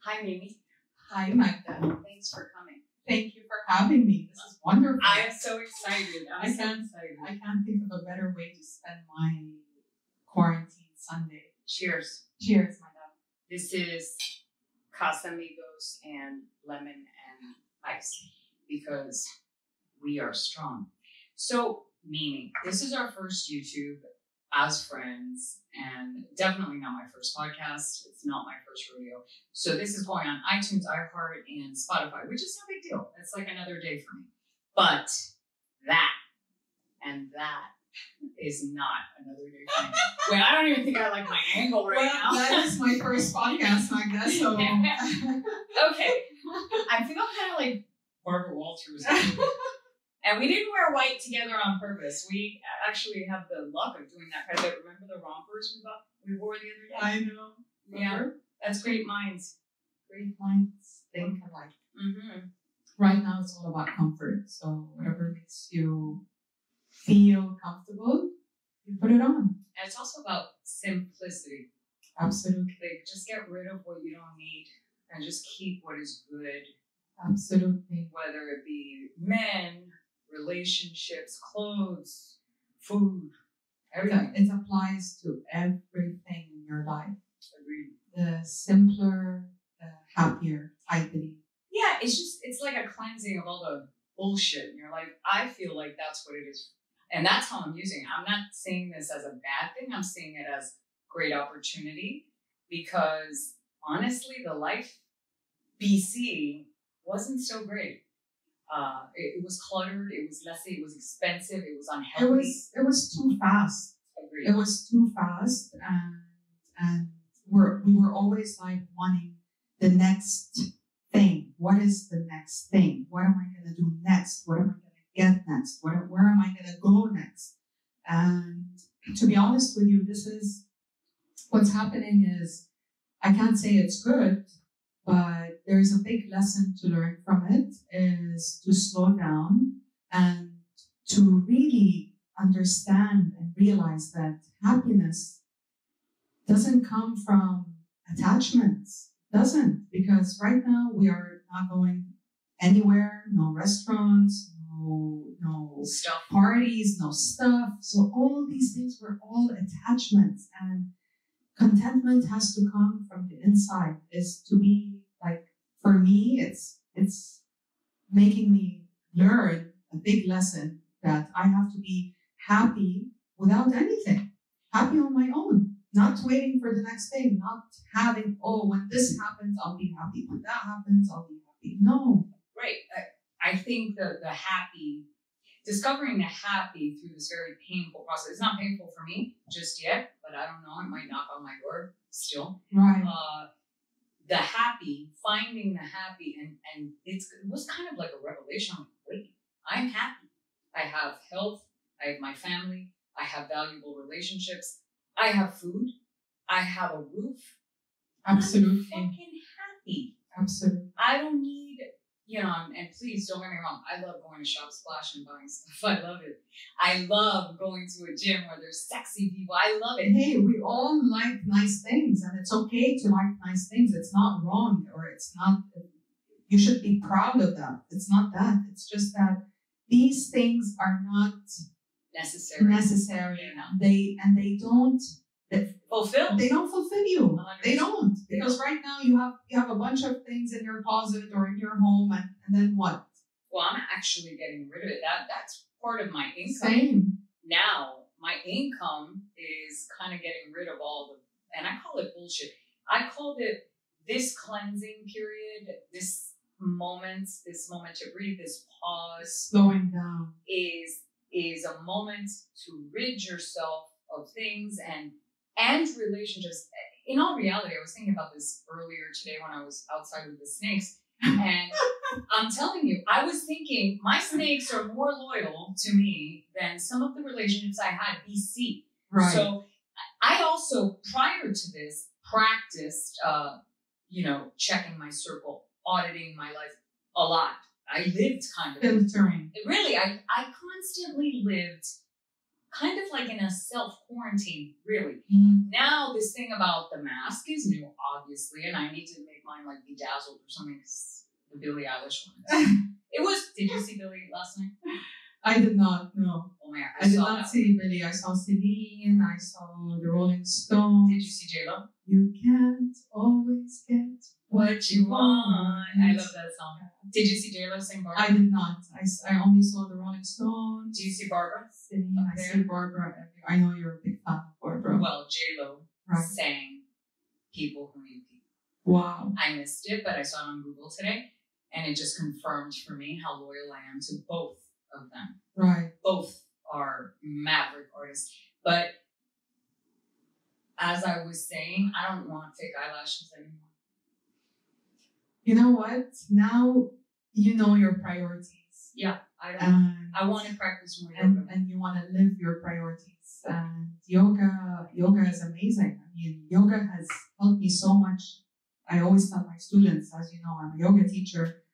Hi, Mimi. Hi, Magda. Thanks for coming. Thank you for having me. This is wonderful. I am so excited. I can't think of a better way to spend my quarantine Sunday. Cheers. Cheers, my love. This is Casamigos and lemon and ice because we are strong. So, Mimi, this is our first YouTube as friends and definitely not my first podcast. It's not my first rodeo. So this is going on iTunes, iHeart, and Spotify, which is no big deal. It's like another day for me. But that is not another day for me. Wait, I don't even think I like my angle right now. That is my first podcast, Magda, so... Okay. I feel kind of like Barbara Walters. And we didn't wear white together on purpose. We actually have the luck of doing that. Remember the rompers we wore the other day? I know. Yeah, that's great minds. Great minds think alike. Mm-hmm. Right now, it's all about comfort. So whatever makes you feel comfortable, you put it on. And it's also about simplicity. Absolutely. Like, just get rid of what you don't need and just keep what is good. Absolutely. Whether it be men, relationships, clothes, food, everything. It applies to everything in your life. Agreed. The simpler, the happier, I believe. Yeah, it's like a cleansing of all the bullshit in your life. I feel like that's what it is. And that's how I'm using it. I'm not saying this as a bad thing. I'm seeing it as great opportunity because honestly, the life BC wasn't so great. It was cluttered. It was messy. It was expensive. It was unhealthy. It was too fast. Agreed. It was too fast, and we were always like wanting the next thing. What is the next thing? What am I going to do next? What am I going to get next? Where am I going to go next? And to be honest with you, this is what's happening. Is I can't say it's good. But there is a big lesson to learn from it is to slow down and to really understand and realize that happiness doesn't come from attachments. Doesn't, because right now we are not going anywhere, no restaurants, no stuff, parties, no stuff. So all these things were all attachments, and contentment has to come from the inside. Is to be like, for me, it's making me learn a big lesson that I have to be happy without anything, happy on my own, not waiting for the next thing, not having, when this happens, I'll be happy. When that happens, I'll be happy. No. Right. I think discovering the happy through this very painful process. It's not painful for me just yet, but I don't know. It might knock on my door still. Right. The happy, finding the happy, and it was kind of like a revelation. I'm like, wait, I'm happy. I have health. I have my family. I have valuable relationships. I have food. I have a roof. Absolutely. I'm fucking happy. Absolutely. I don't need, and please don't get me wrong. I love going to Shop Splash and buying stuff. I love it. I love going to a gym where there's sexy people. I love it. Hey, we all like nice things, and it's okay to like nice things. It's not wrong, or it's not, you should be proud of that. It's not that. It's just that these things are not necessary. Yeah. They don't fulfill. They don't fulfill you. 100%. They don't, because right now you have a bunch of things in your closet or in your home, and then what? Well, I'm actually getting rid of it. That's part of my income. Same. Now, my income is kind of getting rid of all and I call it bullshit. I called it this cleansing period, this moment to breathe, this pause. Slowing down. Is a moment to rid yourself of things and relationships. In all reality, I was thinking about this earlier today when I was outside with the snakes. And I'm telling you, I was thinking my snakes are more loyal to me than some of the relationships I had BC. Right. So I also, prior to this, practiced, checking my circle, auditing my life a lot. I lived kind of filtering. Really, I constantly lived kind of like in a self-quarantine, really. Mhm. Now, this thing about the mask is new, obviously, and I need to make mine like bedazzled or something because the Billie Eilish one. Did you see Billie last night? I did not, no. Oh man, I did saw not that see Billy. I saw Celine. I saw the Rolling Stones. Did you see J-Lo? You can't always get What you want. I love that song. Did you see J-Lo sing Barbara? I did not. I only saw the Rolling Stones. Do you see Barbara? Celine. I see Barbara. I know you're a big fan of Barbara. Well, J-Lo sang People Who Need People. Wow. I missed it, but I saw it on Google today, and it just confirmed for me how loyal I am to both of them. Right. Both are maverick artists. But as I was saying, I don't want fake eyelashes anymore. You know what? Now you know your priorities. Yeah, I want to practice more yoga. And you want to live your priorities. And yoga is amazing. I mean, yoga has helped me so much. I always tell my students, as you know, I'm a yoga teacher.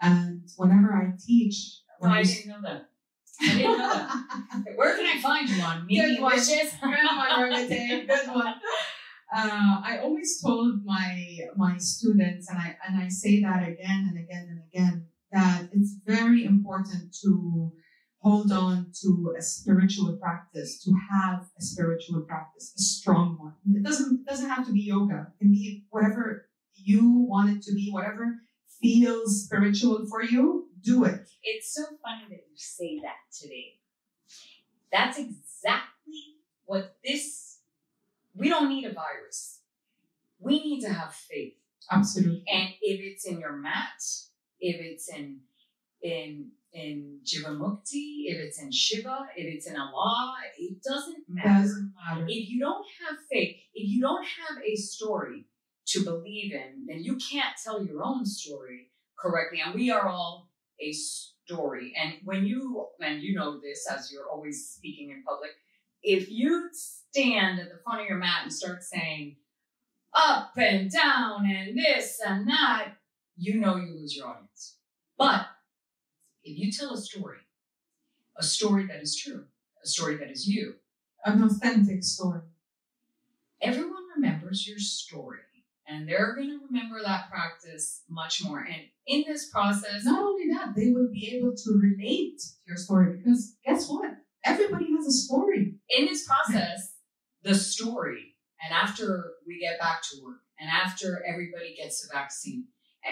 And whenever I teach... I didn't know that. Where can I find you on Meeting Wishes? Good one, Rogatay. Good one. I always told my students, and I say that again and again and again, that it's very important to hold on to a spiritual practice, to have a spiritual practice, a strong one. It doesn't have to be yoga. It can be whatever you want it to be, whatever feels spiritual for you, do it. It's so funny that you say that today. That's exactly what we don't need a virus. We need to have faith. Absolutely. And if it's in your mat, if it's in Jivamukti, if it's in Shiva, if it's in Allah, it doesn't matter. Doesn't matter. If you don't have faith, if you don't have a story to believe in, then you can't tell your own story correctly. And we are all a story. And when you know this as you're always speaking in public, if you stand at the front of your mat and start saying up and down and this and that, you know you lose your audience. But if you tell a story that is true, a story that is you, an authentic story, everyone remembers your story. And they're going to remember that practice much more. And in this process... Not only that, they will be able to relate to your story because guess what? Everybody has a story. In this process, the story, and after we get back to work, and after everybody gets the vaccine,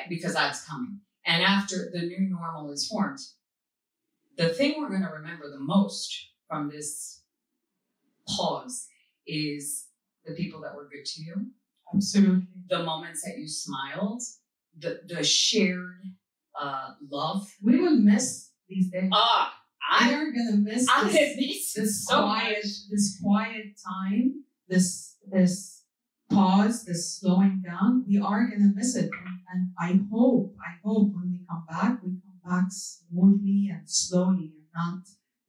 because that's coming, and after the new normal is formed, the thing we're going to remember the most from this pause is the people that were good to you. Absolutely. The moments that you smiled, the shared love. We will miss these days. We are gonna miss this so quiet time, this pause, this slowing down. We are gonna miss it, and I hope when we come back smoothly and slowly, and not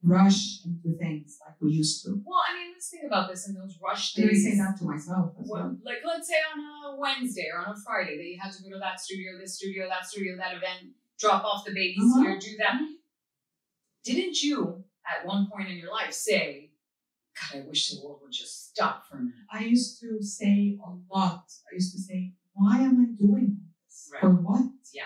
rush into things like we used to. Well, I mean, let's think about this in those rush days. I say that to myself as well. Like, let's say on a Wednesday or on a Friday that you had to go to that studio, this studio, that event, drop off the babies here, do that. Didn't you, at one point in your life, say, God, I wish the world would just stop for a minute? I used to say a lot. I used to say, why am I doing this? Right. For what? Yeah.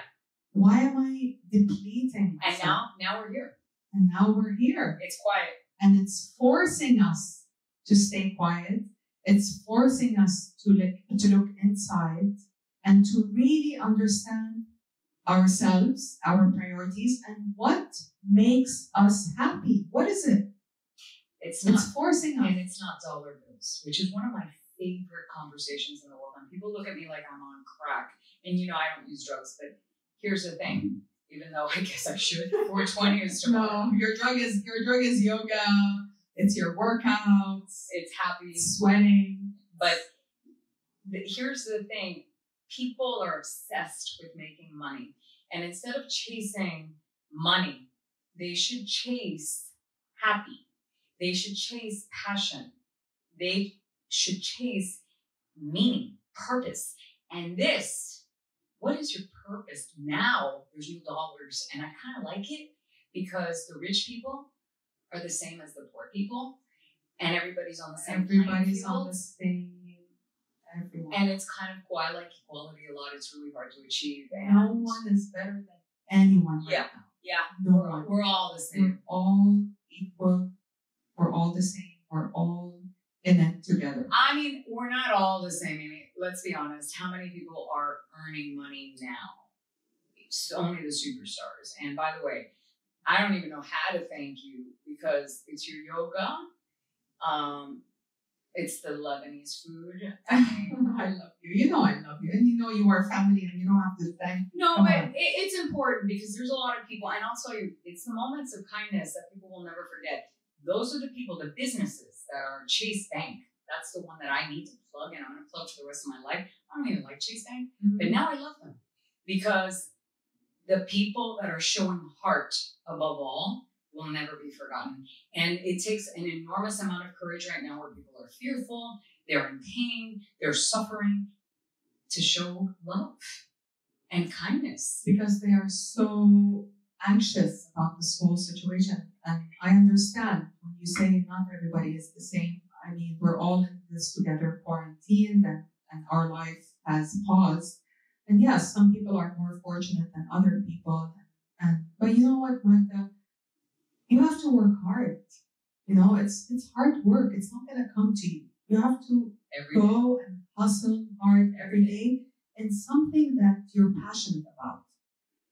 Why am I depleting myself? And now we're here. And now we're here. It's quiet. And it's forcing us to stay quiet. It's forcing us to look inside and to really understand ourselves, our priorities, and what makes us happy. What is it? It's forcing us. And it's not dollar bills, which is one of my favorite conversations in the world. And people look at me like I'm on crack. And I don't use drugs, but here's the thing. Even though I guess I should. 420 is tomorrow. No, your drug is yoga. It's your workouts. It's happy. Sweating. But here's the thing. People are obsessed with making money. And instead of chasing money, they should chase happy. They should chase passion. They should chase meaning, purpose. And what is your purpose? Now there's new dollars. And I kind of like it because the rich people are the same as the poor people. and everybody's on the same Everybody's playing on field. the same. Everyone. And it's kind of I like equality a lot. It's really hard to achieve. No one is better than anyone right Yeah. now. Yeah, No one. we're all the We're same. all equal. We're all the same. We're all in it together. I mean, we're not all the same. I mean, let's be honest. How many people are earning money now? It's only the superstars. And by the way, I don't even know how to thank you because it's your yoga. It's the Lebanese food. I mean, I love you. You know I love you. And you know you are family and you don't have to thank. no, Come but on. it's important because there's a lot of people, and I'll tell you, it's the moments of kindness that people will never forget. Those are the people, the businesses that are Chase Bank. That's the one that I need to plug, and I'm going to plug for the rest of my life. I don't even like Chase Bank, but now I love them because the people that are showing heart above all will never be forgotten. And it takes an enormous amount of courage right now where people are fearful, they're in pain, they're suffering, to show love and kindness. Because they are so anxious about this whole situation. And I understand when you say not everybody is the same. I mean, we're all in this together, quarantined, and our life has paused. And yes, some people are more fortunate than other people. But you know what, Magda? You have to work hard. You know, it's hard work. It's not going to come to you. You have to go and hustle hard every day in something that you're passionate about.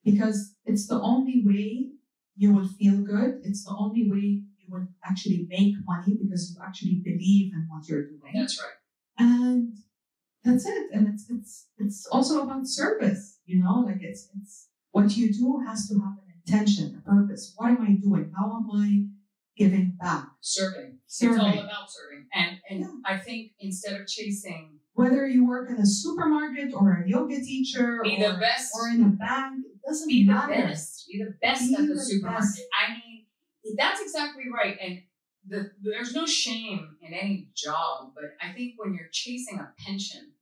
Because it's the only way you will feel good. It's the only way you will actually make money because you actually believe in what you're doing. That's right. And that's it. And it's also about service, you know, like it's what you do has to have an intention, a purpose. What am I doing? How am I giving back? Serving. It's all about serving. And yeah. I think instead of chasing, whether you work in a supermarket or a yoga teacher be the best, or in a bank, it doesn't be matter. The best. Be the best at the supermarket. Best. I mean, that's exactly right. And there's no shame in any job, but I think when you're chasing a pension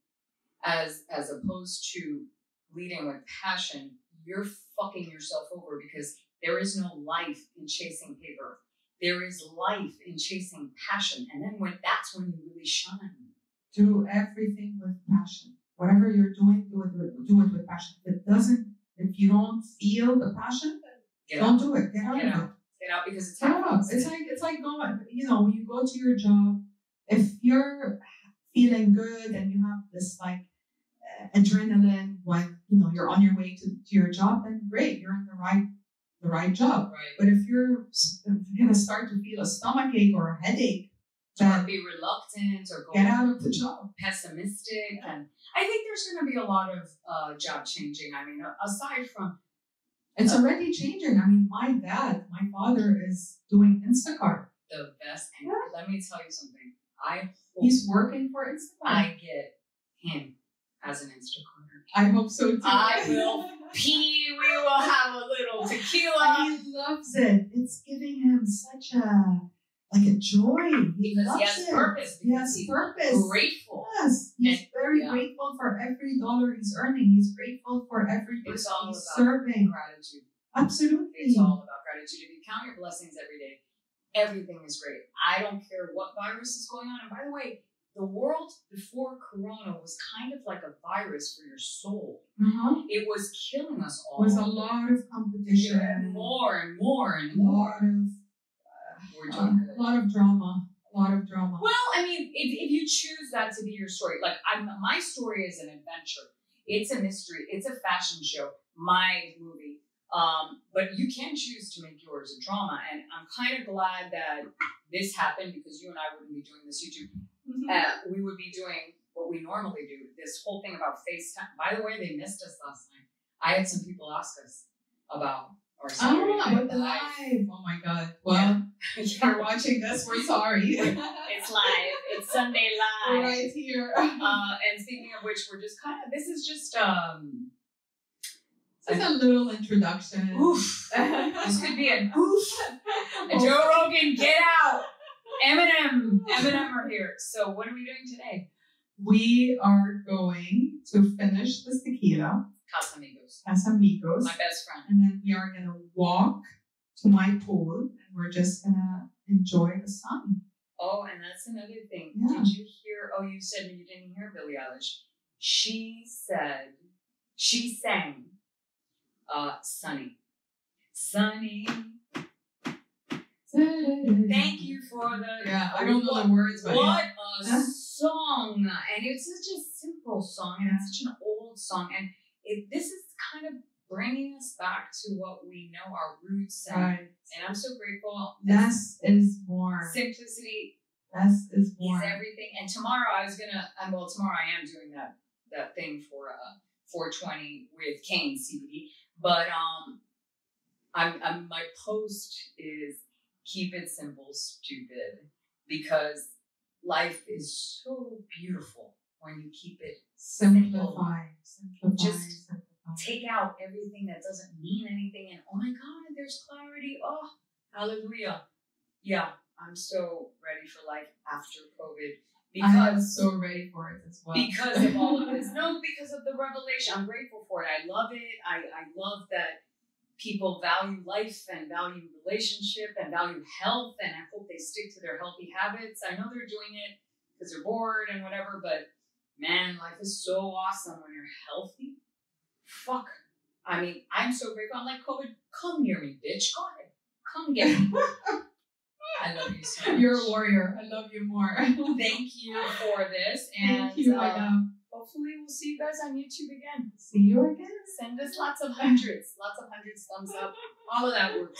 as opposed to leading with passion, you're fucking yourself over because there is no life in chasing paper. There is life in chasing passion. And then that's when you really shine. Do everything with passion. Whatever you're doing, do it with passion. If you don't feel the passion, don't do it. Get out of it. Get out because it's happening. It's like going, you know, when you go to your job, if you're feeling good and you have this like adrenaline when, you know, you're on your way to your job, then great, you're in the right job. Right. But if you're going to start to feel a stomachache or a headache, or be reluctant or get out of the job. Pessimistic. Yeah. And I think there's going to be a lot of job changing. I mean, aside from... It's already changing. I mean, my father is doing Instacart. The best. And let me tell you something. He's working for Instacart. I get him as an Instacarter. I hope so too. I will pee. We will have a little tequila. He loves it. It's giving him such a joy. Because he has purpose. He has purpose. Grateful. Yes. He's very grateful for every dollar he's earning. He's grateful for every person he's serving. Gratitude. Absolutely. It's all about gratitude. If you count your blessings every day, everything is great. I don't care what virus is going on. And by the way, the world before Corona was kind of like a virus for your soul. Uh-huh. It was killing us all. There was a lot of competition. And more and more and more. We're doing good. A lot of drama. Well, I mean, if you choose that to be your story, like my story is an adventure. It's a mystery. It's a fashion show. My movie. But you can choose to make yours a drama. And I'm kind of glad that this happened because you and I wouldn't be doing this YouTube. Mm-hmm. We would be doing what we normally do. This whole thing about FaceTime. By the way, they missed us last night. I had some people ask us about our about the live. Oh my God. Well, if you're watching this, we're sorry. It's live. It's Sunday live. Right here. And speaking of which, we're just this is just a little introduction. Oof. This could be an oof. Joe Rogan, get out. Eminem are here. So what are we doing today? We are going to finish this tequila. Casamigos. My best friend. And then we are going to walk to my pool and we're just going to enjoy the sun. Oh, and that's another thing. Yeah. Did you hear? Oh, you said you didn't hear Billie Eilish. She sang, Sunny. Sunny. Thank you for the. Yeah, I don't know the words, but what yeah. a song! And it's such a simple song, and it's such an old song, and this is kind of bringing us back to what we know, our roots, and I'm so grateful. Less is more. Simplicity. Less is more. Is everything. And tomorrow I am doing that thing for 420 with Kane CBD, but I'm my post is keep it simple, stupid, because life is so beautiful when you keep it simplify. Just take out everything that doesn't mean anything, and oh my God, there's clarity. Oh, hallelujah. Yeah, I'm so ready for life after COVID. I am so ready for it as well. Because of all of this. No, because of the revelation. I'm grateful for it. I love it. I love that people value life and value relationship and value health, and I hope they stick to their healthy habits. I know they're doing it because they're bored and whatever, but man, life is so awesome when you're healthy. Fuck. I mean, I'm so grateful. I'm like, COVID, come near me, bitch. Go ahead. Come get me. I love you so much. You're a warrior. I love you more. Thank you for this. And thank you, I know. Hopefully we'll see you guys on YouTube again. See you again. Send us lots of hundreds thumbs up. All of that works.